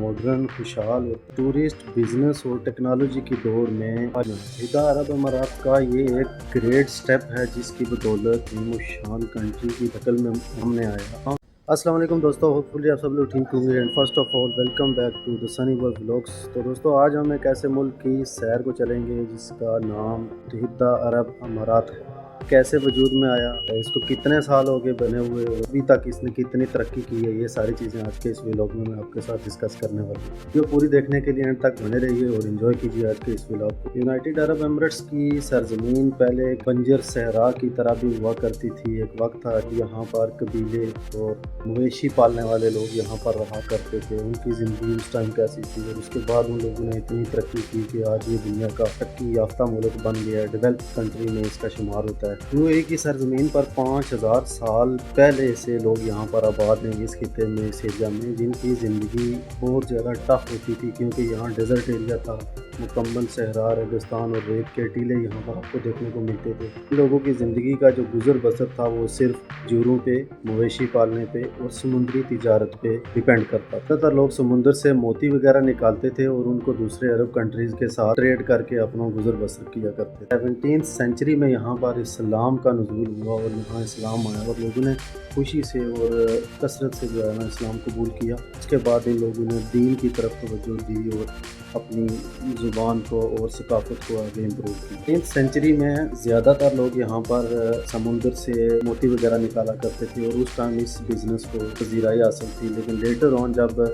Modern, खुशहाल और tourist, business और टेक्नोलॉजी की दौर में आज मुत्तहिदा अरब अमारात का ये एक ग्रेट स्टेप है जिसकी बदौलत शान कंट्री की शक्ल में हमने आया। अस्सलाम वालेकुम दोस्तों, होपफुली आप सब लोग ठीक होंगे and first of all welcome back to the Sunny world vlogs. तो दोस्तों आज हम एक ऐसे मुल्क की सैर को चलेंगे जिसका नाम मुत्तहिदा अरब अमारात है। कैसे वजूद में आया, इसको कितने साल हो गए बने हुए, अभी तक इसने कितनी तरक्की की है, ये सारी चीज़ें आज के इस व्लॉग में मैं आपके साथ डिस्कस करने वाला हूँ। वीडियो पूरी देखने के लिए एंड तक बने रहिए और एंजॉय कीजिए आज के इस व्लॉग को। यूनाइटेड अरब एमिरेट्स की सरजमीन पहले एक बंजर सहरा की तरह भी हुआ करती थी। एक वक्त था कि यहाँ पर कबीले और मवेशी पालने वाले लोग यहाँ पर रहा करते थे। उनकी ज़िंदगी उस टाइम कैसी थी और उसके बाद उन लोगों ने इतनी तरक्की की कि आज ये दुनिया का तरक्की याफ्ता मुल्क बन गया है, डेवलप कंट्री में इसका शुमार होता है। यूएई की सरजमीन पर 5000 साल पहले से लोग यहाँ पर आबाद हैं, इस खिते में, इस एरिया में, जिनकी ज़िंदगी बहुत ज़्यादा टफ होती थी क्योंकि यहाँ डेजर्ट एरिया था, मुकम्मल सहरा, रेगिस्तान और रेत के टीले यहाँ पर आपको देखने को मिलते थे। लोगों की ज़िंदगी का जो गुजर बसर था वो सिर्फ जूरों पे, मवेशी पालने पे और समुद्री तिजारत पे डिपेंड करता। ज़्यादातर लोग समुद्र से मोती वगैरह निकालते थे और उनको दूसरे अरब कंट्रीज़ के साथ ट्रेड करके अपना गुजर बसर किया करते थे। 17th सेंचुरी में यहाँ पर इस्लाम का नुज़ूल हुआ और यहाँ इस्लाम आया और लोगों ने खुशी से और कसरत से जो है ना इस्लाम कबूल किया। उसके बाद इन लोगों ने दीन की तरफ तवज्जो दी और अपनी ज़ुबान को और सकाफ़त को आगे इम्प्रूव की। 10th सेंचुरी में ज़्यादातर लोग यहाँ पर समुंदर से मोती वगैरह निकाला करते थे और उस टाइम इस बिज़नेस को पजीराई हासिल थी। लेकिन लेटर ऑन जब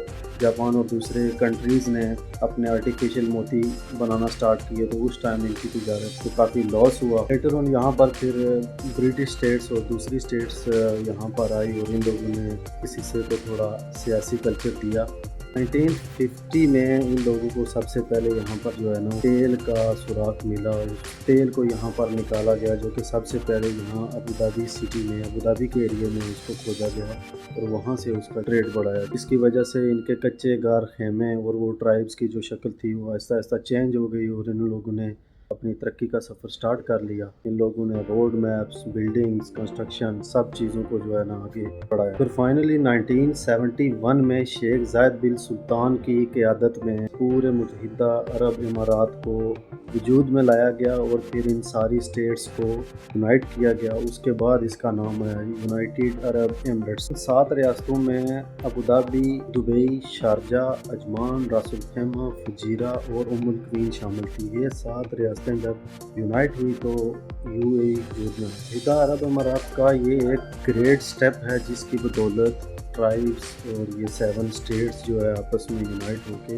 जापान और दूसरे कंट्रीज़ ने अपने आर्टिफिशियल मोती बनाना स्टार्ट किए तो उस टाइम इनकी तिजारत को काफ़ी लॉस हुआ। लेटर ऑन यहाँ पर फिर ब्रिटिश स्टेट्स और दूसरी स्टेट्स यहाँ पर आई और इन लोगों ने इस हिस्से को थोड़ा सियासी कल्चर दिया। 1950 में इन लोगों को सबसे पहले यहाँ पर जो है ना तेल का सुराख मिला। उस तेल को यहाँ पर निकाला गया जो कि सबसे पहले यहाँ अबू धाबी सिटी में, अबू धाबी के एरिया में उसको खोजा गया और वहाँ से उसका ट्रेड बढ़ाया। इसकी वजह से इनके कच्चे गार खेमे और वो ट्राइब्स की जो शक्ल थी वो आहिस्ता आहिस्ता चेंज हो गई और इन लोगों ने अपनी तरक्की का सफ़र स्टार्ट कर लिया। इन लोगों ने रोड मैप्स, बिल्डिंग्स, कंस्ट्रक्शन, सब चीज़ों को जो है ना आगे बढ़ाया। फिर फाइनली 1971 में शेख जायद बिन सुल्तान की क़यादत में पूरे मुत्तहिदा अरब इमारात को वजूद में लाया गया और फिर इन सारी स्टेट्स को यूनाइट किया गया। उसके बाद इसका नाम आया यूनाइटेड अरब एमिरेट्स। 7 रियासतों में Abu Dhabi, Dubai, Sharjah, Ajman, रास अल खैमा, फजीरा और उम्मुल क्वीन शामिल थी। ये 7 रियासतें जब यूनाइट हुई तो यूएई वजूद में। मुत्तहिदा अरब अमारात का ये एक ग्रेट स्टेप है जिसकी बदौलत ट्राइब्स और ये 7 स्टेट्स जो है आपस में यूनाइट होके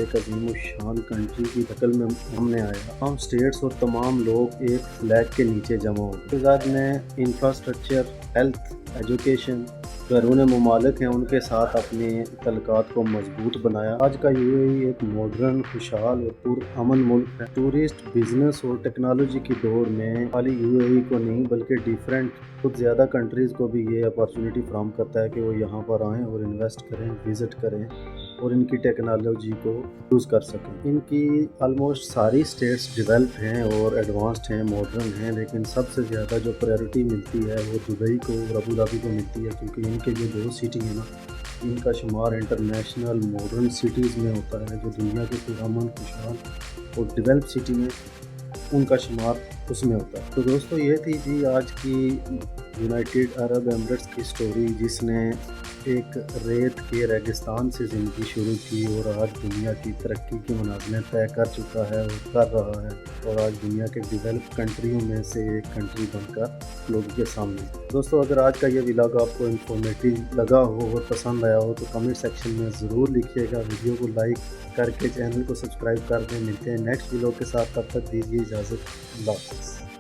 एक अजीम शान कंट्री की शक्ल में हमने आया। तमाम स्टेट्स और तमाम लोग एक फ्लैग के नीचे जमा हो गए। गुजरात में इंफ्रास्ट्रक्चर, हेल्थ, एजुकेशन, बैरून ममालिक हैं उनके साथ अपने तल्लुकात को मजबूत बनाया। आज का यूएई एक मॉडर्न, खुशहाल और पुरअमन मुल्क है। टूरिस्ट, बिजनेस और टेक्नोलॉजी की दौर में खाली यूएई को नहीं बल्कि डिफरेंट कुछ ज़्यादा कंट्रीज़ को भी ये अपॉर्चुनिटी फ्राहम करता है कि वो यहाँ पर आएँ और इन्वेस्ट करें, विज़िट करें और इनकी टेक्नोलॉजी को यूज़ कर सकें। इनकी आलमोस्ट सारी स्टेट्स डेवलप्ड हैं और एडवांस्ड हैं, मॉडर्न हैं, लेकिन सबसे ज़्यादा जो प्रायोरिटी मिलती है वो दुबई को और अबू धाबी को मिलती है क्योंकि इनके जो 2 सिटी हैं ना, इनका शुमार इंटरनेशनल मॉडर्न सिटीज़ में होता है जो दुनिया के पुरअमन, खुशहाल और डेवलप सिटी में उनका शुमार उसमें होता है। तो दोस्तों ये थी जी आज की यूनाइटेड अरब एमिरेट्स की स्टोरी जिसने एक रेत के रेगिस्तान से ज़िंदगी शुरू की और आज दुनिया की तरक्की की मंजिलें तय कर चुका है और कर रहा है और आज दुनिया के डेवलप कंट्रियों में से एक कंट्री बनकर लोगों के सामने। दोस्तों अगर आज का ये व्लॉग आपको इन्फॉर्मेटिव लगा हो और पसंद आया हो तो कमेंट सेक्शन में ज़रूर लिखिएगा। वीडियो को लाइक करके चैनल को सब्सक्राइब कर दें। मिलते हैं नेक्स्ट व्लॉग के साथ, तब तक दीजिए इजाज़त। अल्लाह हाफ़िज़।